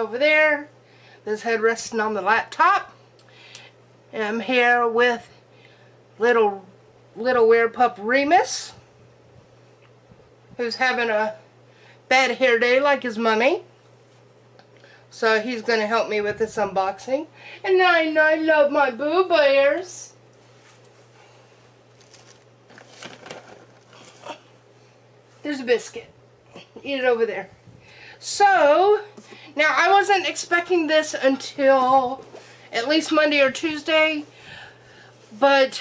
over there. This head resting on the laptop. And I'm here with little weird pup Remus, who's having a bad hair day like his mummy. So he's going to help me with this unboxing. And I love my Boo Bears. There's a biscuit. Eat it over there. So, now I wasn't expecting this until at least Monday or Tuesday. But,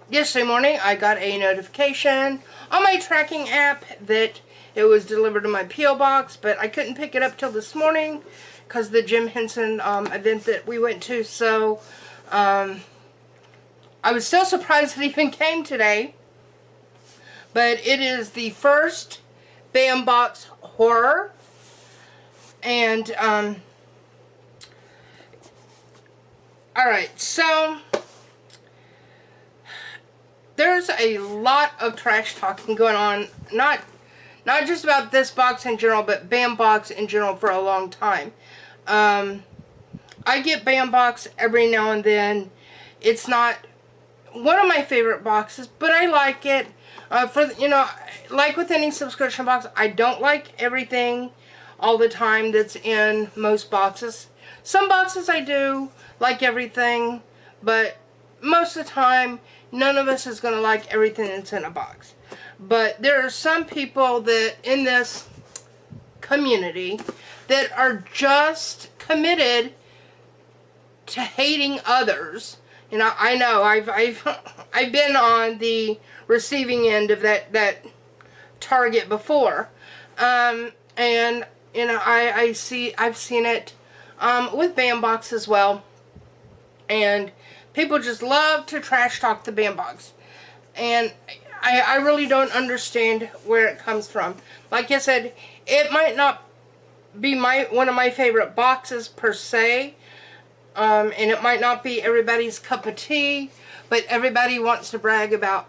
yesterday morning I got a notification on my tracking app that it was delivered to my P.O. box. But I couldn't pick it up till this morning because of the Jim Henson event that we went to. So, I was still surprised it even came today. But it is the first BAM box horror. And, alright, so there's a lot of trash talking going on. Not just about this box in general, but BAM box in general for a long time. I get BAM box every now and then. It's not one of my favorite boxes, but I like it. Like with any subscription box, I don't like everything all the time that's in most boxes. Some boxes I do like everything, but most of the time, none of us is going to like everything that's in a box. But there are some people that in this community that are just committed to hating others. You know, I know I've been on the receiving end of that target before, and you know I've seen it with BAM box as well, and people just love to trash talk the BAM box, and I really don't understand where it comes from. Like I said, it might not be one of my favorite boxes per se, and it might not be everybody's cup of tea, but everybody wants to brag about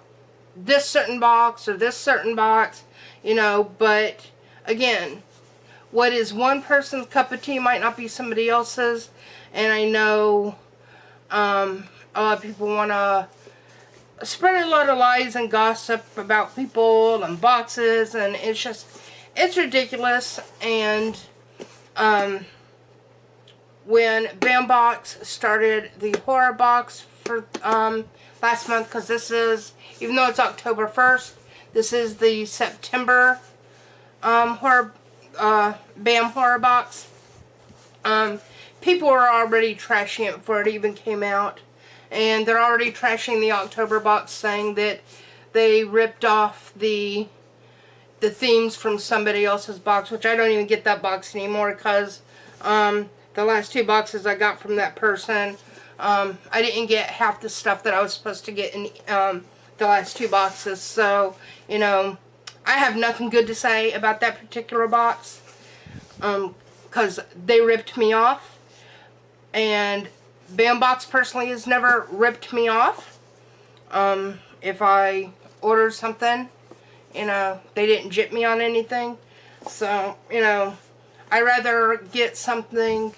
this certain box or this certain box, you know. But again, what is one person's cup of tea might not be somebody else's. And I know a lot of people want to spread a lot of lies and gossip about people and boxes, and it's ridiculous. And when BAM box started the horror box for last month, because this is, even though it's October 1st, this is the September BAM horror box. People were already trashing it before it even came out, and they're already trashing the October box, saying that they ripped off the themes from somebody else's box, which I don't even get that box anymore, because the last two boxes I got from that person, I didn't get half the stuff that I was supposed to get in the last two boxes. So, you know, I have nothing good to say about that particular box, because they ripped me off. And BAM box personally has never ripped me off. If I ordered something, you know, they didn't jip me on anything. So, you know, I'd rather get something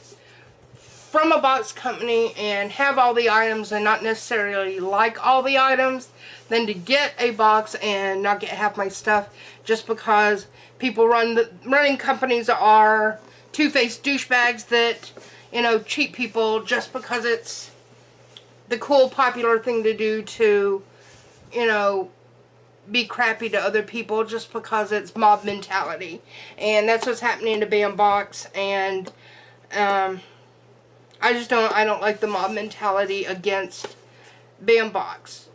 from a box company and have all the items and not necessarily like all the items than to get a box and not get half my stuff just because people running companies are two-faced douchebags that, you know, cheat people just because it's the cool, popular thing to do to, you know, be crappy to other people just because it's mob mentality. And that's what's happening to BAM box. And I don't like the mob mentality against BAM box.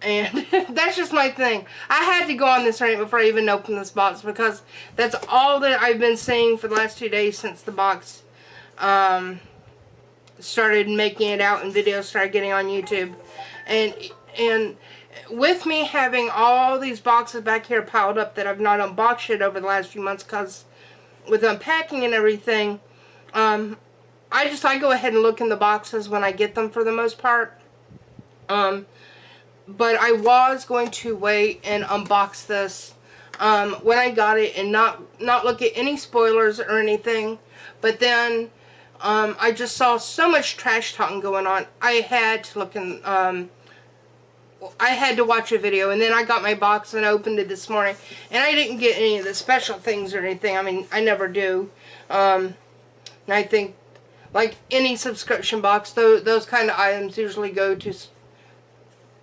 And that's just my thing. I had to go on this rant before I even opened this box, because that's all that I've been saying for the last 2 days since the box started making it out and videos started getting on YouTube. And with me having all these boxes back here piled up that I've not unboxed yet over the last few months, because with unpacking and everything, I go ahead and look in the boxes when I get them for the most part. But I was going to wait and unbox this when I got it and not look at any spoilers or anything. But then I just saw so much trash talking going on. I had to look in, I had to watch a video, and then I got my box and opened it this morning, and I didn't get any of the special things or anything. I mean, I never do. And I think, like any subscription box, those kind of items usually go to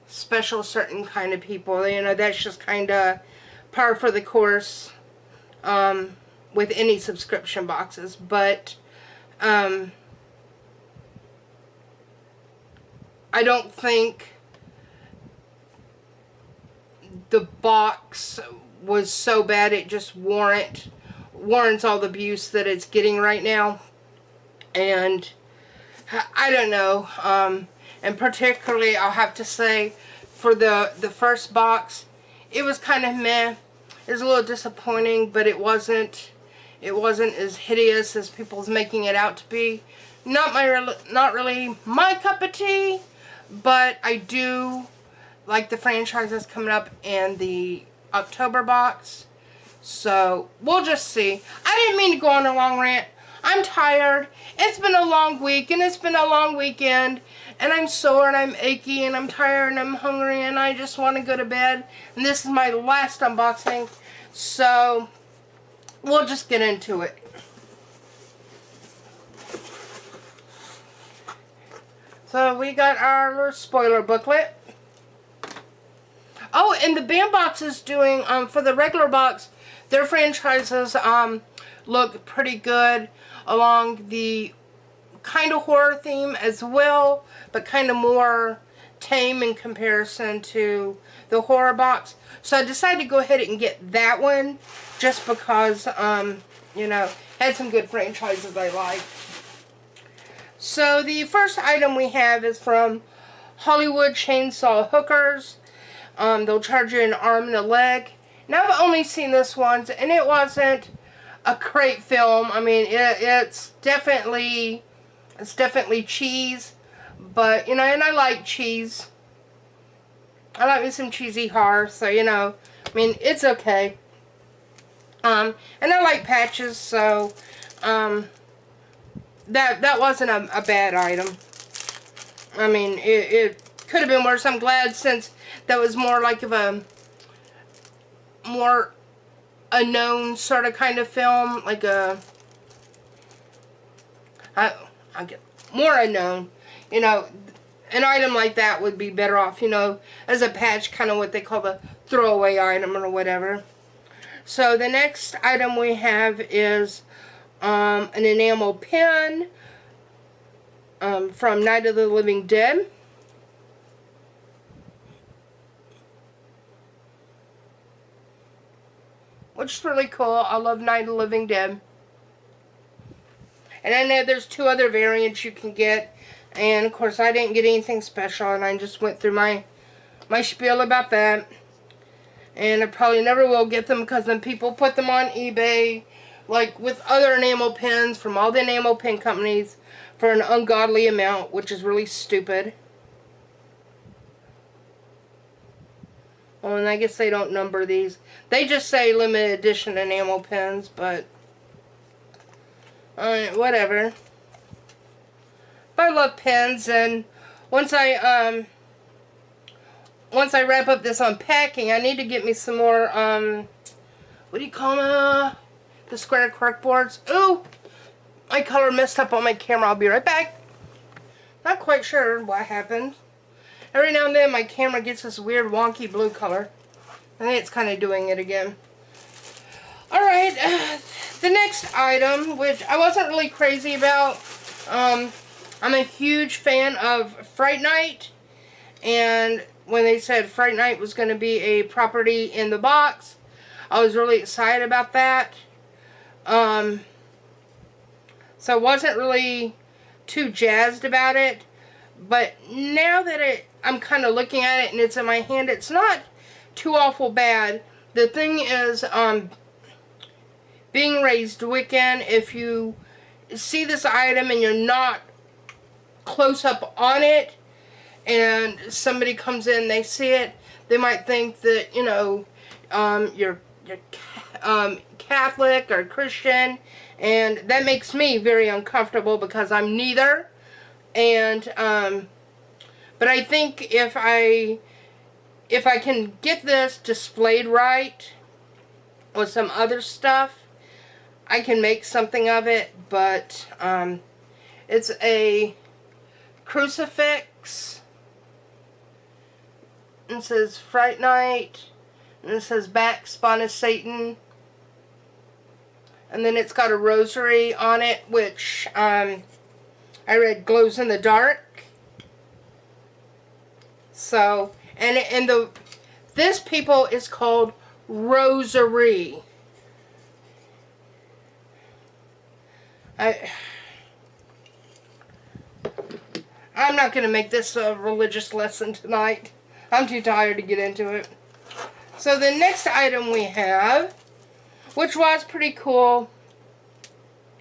special certain kind of people. You know, that's just kind of par for the course with any subscription boxes. But I don't think the box was so bad it just warrants all the abuse that it's getting right now. And I don't know, and particularly I'll have to say for the first box, it was kind of meh. It was a little disappointing, but it wasn't as hideous as people's making it out to be. Not really my cup of tea, but I do like the franchises coming up in the October box. So we'll just see. I didn't mean to go on a long rant. I'm tired. It's been a long week and it's been a long weekend, and I'm sore and I'm achy and I'm tired and I'm hungry and I just want to go to bed. And this is my last unboxing, so we'll just get into it. So we got our little spoiler booklet. Oh, and the BAM box is doing, for the regular box, their franchises look pretty good along the kind of horror theme as well, but kind of more tame in comparison to the horror box. So I decided to go ahead and get that one just because, you know, had some good franchises I like. So the first item we have is from Hollywood Chainsaw Hookers. They'll charge you an arm and a leg. Now I've only seen this once, and it wasn't a great film. I mean, it's definitely cheese, but you know, and I like cheese. I like me some cheesy horror, so you know, I mean, it's okay. And I like patches, so that wasn't a bad item. I mean, it could have been worse. I'm glad, since that was more like of a more unknown sort of kind of film, like I'll get more unknown, you know, an item like that would be better off, you know, as a patch, kind of what they call the throwaway item or whatever. So the next item we have is an enamel pen from Night of the Living Dead. Which is really cool. I love Night of the Living Dead. And I know there's 2 other variants you can get. And of course I didn't get anything special, and I just went through my spiel about that. And I probably never will get them, because then people put them on eBay, like with other enamel pens from all the enamel pen companies, for an ungodly amount, which is really stupid. Well, and I guess they don't number these. They just say limited edition enamel pens, but whatever. But I love pens, and once I wrap up this unpacking, I need to get me some more what do you call them? The square cork boards. Ooh, my color messed up on my camera. I'll be right back. Not quite sure what happened. Every now and then my camera gets this weird wonky blue color. I think it's kind of doing it again. Alright, the next item, which I wasn't really crazy about. I'm a huge fan of Fright Night. And when they said Fright Night was going to be a property in the box, I was really excited about that. So I wasn't really too jazzed about it. But now that I'm kind of looking at it and it's in my hand, it's not too awful bad. The thing is, being raised Wiccan, if you see this item and you're not close up on it, and somebody comes in, they see it, they might think that, you know, you're Catholic or Christian, and that makes me very uncomfortable because I'm neither. And but I think if I can get this displayed right with some other stuff, I can make something of it. But it's a crucifix. It says Fright Night, and it says Back Spawn of Satan, and then it's got a rosary on it, which I read glows in the dark. So, and this, people, is called rosary. I'm not going to make this a religious lesson tonight. I'm too tired to get into it. So the next item we have, which was pretty cool,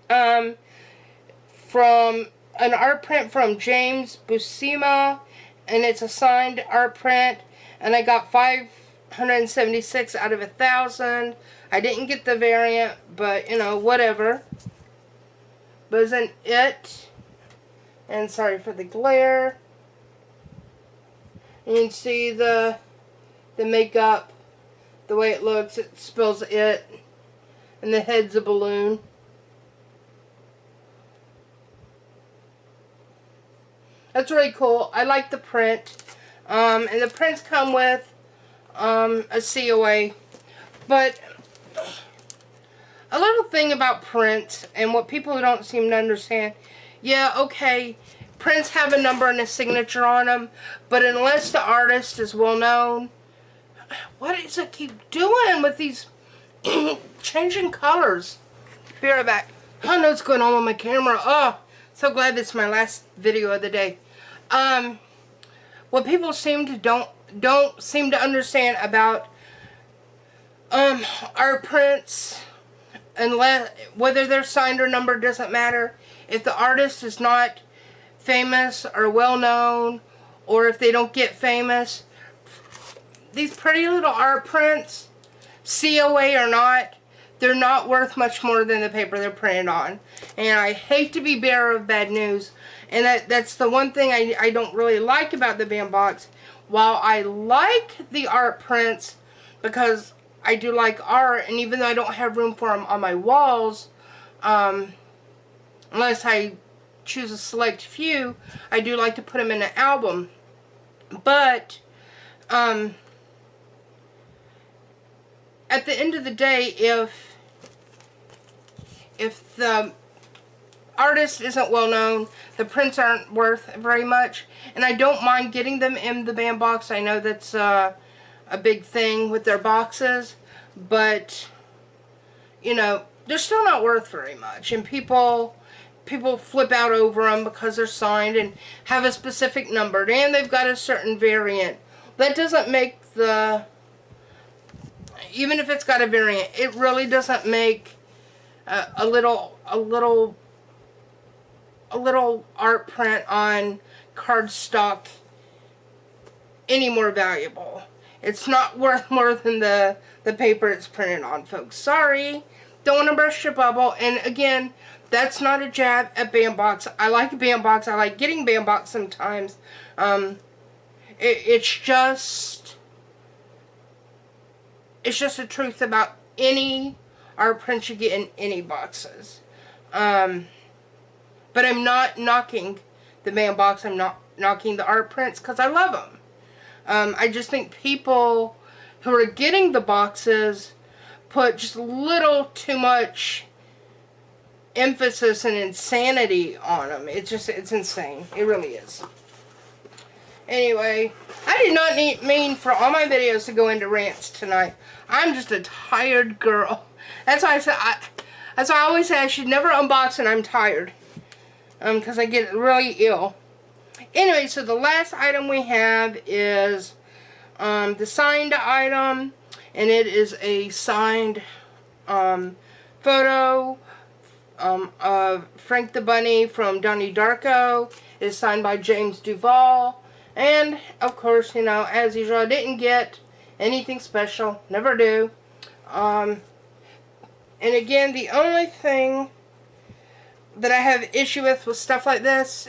from an art print from James Buscema, and it's a signed art print, and I got 576 out of 1,000. I didn't get the variant, but you know, whatever. But isn't it? And sorry for the glare. You can see the makeup, the way it looks. It spells it, and the head's a balloon. That's really cool. I like the print. And the prints come with a COA. But a little thing about prints, and what people don't seem to understand, yeah, okay, prints have a number and a signature on them, but unless the artist is well known, what does it keep doing with these changing colors? Be right back. I don't know what's going on with my camera. Oh, so glad this is my last video of the day. What people seem to don't seem to understand about art prints, unless whether they're signed or numbered, doesn't matter. If the artist is not famous or well known, or if they don't get famous, these pretty little art prints, COA or not, they're not worth much more than the paper they're printed on. And I hate to be bearer of bad news, and that's the one thing I don't really like about the BAM box. While I like the art prints, because I do like art, and even though I don't have room for them on my walls, unless I choose a select few, I do like to put them in an album. But at the end of the day, if the artist isn't well known, the prints aren't worth very much. And I don't mind getting them in the BAM box. I know that's a big thing with their boxes, but you know, they're still not worth very much. And people flip out over them because they're signed and have a specific number, and they've got a certain variant. That doesn't make the, even if it's got a variant, it really doesn't make a little art print on cardstock any more valuable. It's not worth more than the paper it's printed on, folks. Sorry. Don't want to burst your bubble. And again, that's not a jab at BAM box. I like BAM box. I like getting BAM box sometimes. It's just the truth about any art prints you get in any boxes. But I'm not knocking the BAM box. I'm not knocking the art prints because I love them. I just think people who are getting the boxes put just a little too much emphasis and insanity on them. It's insane. It really is. Anyway, I did not mean for all my videos to go into rants tonight. I'm just a tired girl. That's why that's why I always say I should never unbox and I'm tired. Because I get really ill. Anyway, so the last item we have is the signed item, and it is a signed photo of Frank the Bunny from Donnie Darko. It is signed by James Duval, and of course, you know, as usual, I didn't get anything special, never do. And again, the only thing that I have issue with stuff like this,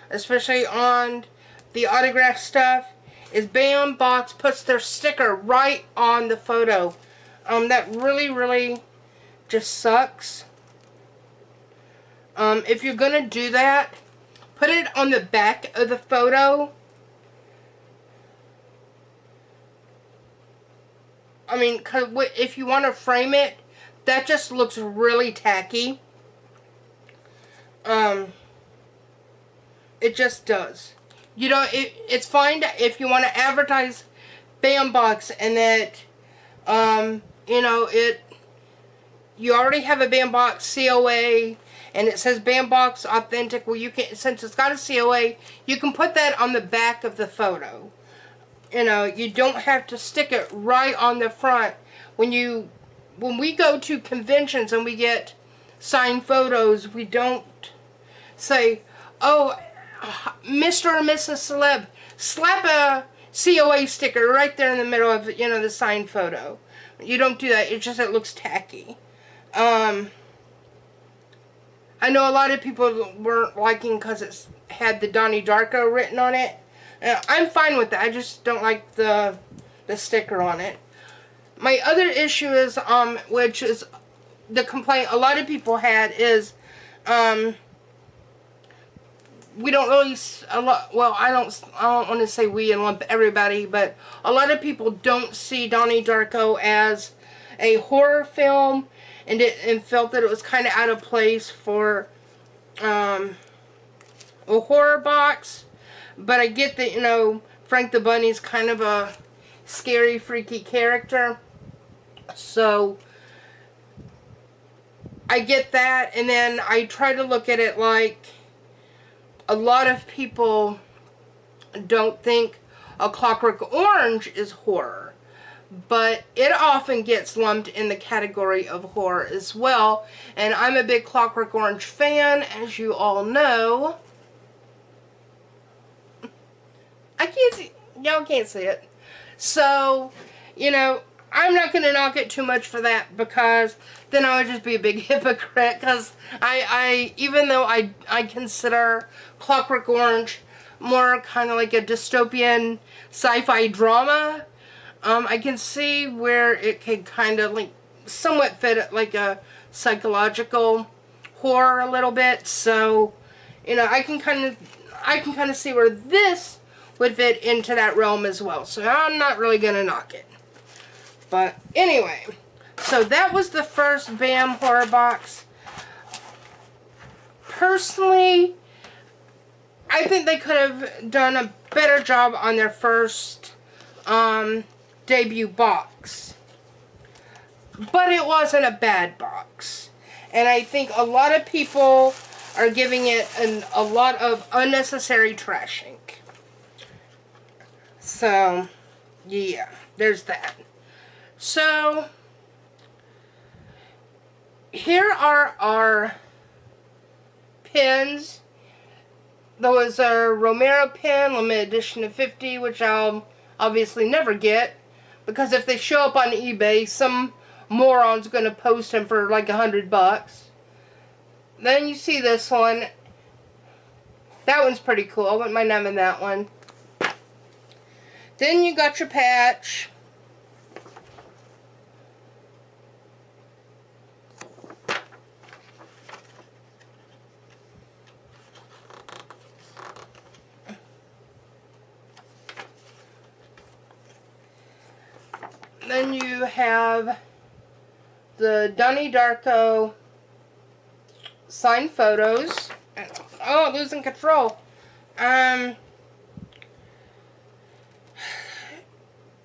especially on the autograph stuff, is Bam Box puts their sticker right on the photo. That really, really just sucks. If you're gonna do that, put it on the back of the photo. I mean, 'cause if you want to frame it, that just looks really tacky. It just does. You know, it's fine if you want to advertise Bam Box and that, you know, you already have a Bam Box COA and it says Bam Box Authentic. Well, you can, since it's got a COA, you can put that on the back of the photo. You know, you don't have to stick it right on the front. When we go to conventions and we get signed photos, we don't say, oh, Mr. or Mrs. Celeb, slap a COA sticker right there in the middle of, you know, the signed photo. You don't do that. It's just, it looks tacky. I know a lot of people weren't liking because it had the Donnie Darko written on it. I'm fine with that. I just don't like the sticker on it. My other issue is, which is the complaint a lot of people had, is, we don't really, well, I don't want to say we and lump everybody, but a lot of people don't see Donnie Darko as a horror film, and felt that it was kind of out of place for a horror box. But I get that, you know, Frank the Bunny's kind of a scary, freaky character. So I get that, and then I try to look at it like a lot of people don't think A Clockwork Orange is horror, but it often gets lumped in the category of horror as well. And I'm a big Clockwork Orange fan, as you all know. I can't see, y'all can't see it. So, you know, I'm not going to knock it too much for that, because then I would just be a big hypocrite, because even though I consider Clockwork Orange more kind of like a dystopian sci-fi drama, I can see where it could kind of like somewhat fit like a psychological horror a little bit. So, you know, I can kind of see where this would fit into that realm as well. So I'm not really going to knock it. But anyway, so that was the first BAM horror box. Personally, I think they could have done a better job on their first debut box. But it wasn't a bad box. And I think a lot of people are giving it a lot of unnecessary trashing. So, yeah, there's that. So, here are our pins. There was a Romero pin, limited edition of 50, which I'll obviously never get, because if they show up on eBay, some moron's going to post them for like $100. Then you see this one. That one's pretty cool. I wouldn't mind having that one. Then you got your patch. Then you have the Donnie Darko signed photos. Oh, losing control.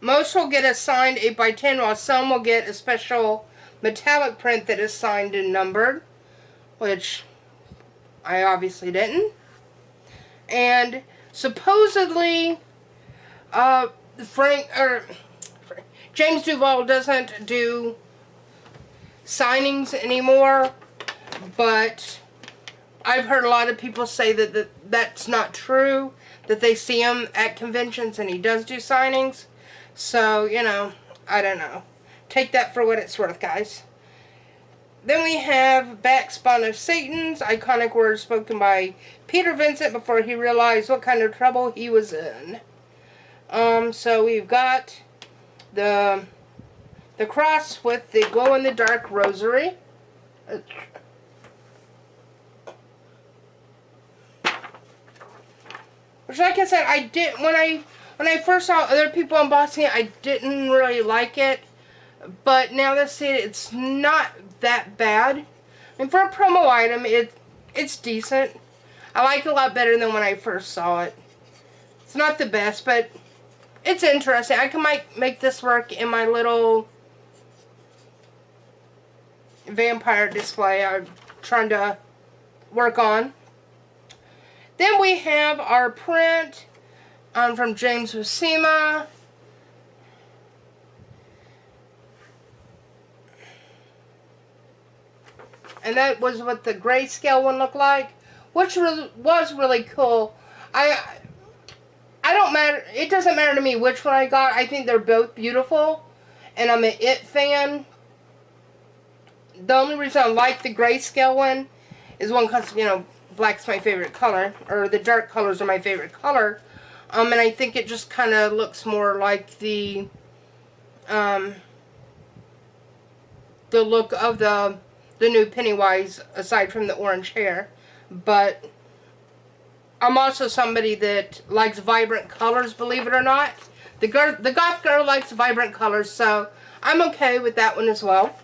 Most will get a signed 8x10, while some will get a special metallic print that is signed and numbered, which I obviously didn't. And supposedly, James Duval doesn't do signings anymore, but I've heard a lot of people say that that's not true, that they see him at conventions and he does do signings. So, you know, I don't know. take that for what it's worth, guys. Then we have Back Spawn of Satan's iconic words spoken by Peter Vincent before he realized what kind of trouble he was in. So we've got the cross with the glow-in-the-dark rosary. Which, like I said, I did when I first saw other people unboxing it, I didn't really like it. But now that I see it, it's not that bad. I mean, for a promo item, it's decent. I like it a lot better than when I first saw it. It's not the best, but it's interesting. I might make this work in my little vampire display I'm trying to work on. Then we have our print from James Wasima. And that was what the grayscale one looked like, which was really cool. I don't matter. It doesn't matter to me which one I got. I think they're both beautiful, and I'm an It fan. The only reason I like the grayscale one is one because, you know, black's my favorite color, or the dark colors are my favorite color. And I think it just kind of looks more like the look of the new Pennywise, aside from the orange hair. But I'm also somebody that likes vibrant colors, believe it or not. The goth girl likes vibrant colors, so I'm okay with that one as well.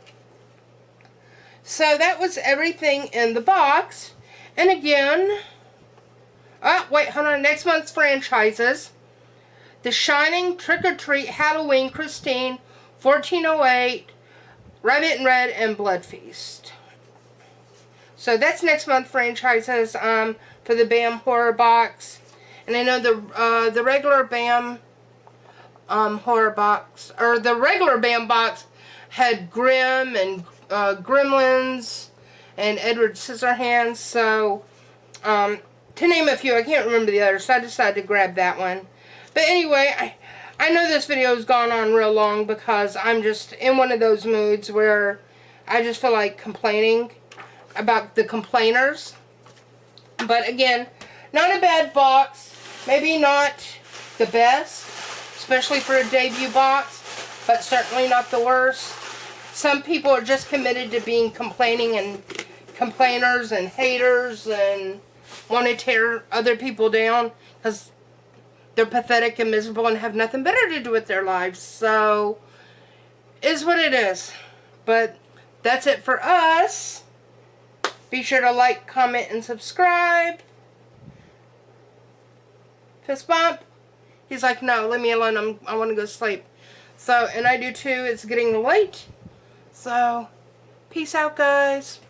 So that was everything in the box. And again, oh, wait, hold on. Next month's franchises. The Shining, Trick or Treat, Halloween, Christine, 1408, Rabbit in Red, and Blood Feast. So that's next month franchises for the BAM horror box. And I know the regular BAM horror box, or the regular BAM box had Grimm and Gremlins and Edward Scissorhands. So to name a few, I can't remember the others, so I decided to grab that one. But anyway, I know this video has gone on real long because I'm just in one of those moods where I just feel like complaining about the complainers. But again, not a bad box. Maybe not the best, especially for a debut box, but certainly not the worst. Some people are just committed to being complaining and complainers and haters and want to tear other people down because they're pathetic and miserable and have nothing better to do with their lives. So, is what it is. But that's it for us. Be sure to like, comment, and subscribe. Fist bump. He's like, no, leave me alone. I want to go sleep. So, and I do too. It's getting late. So, peace out, guys.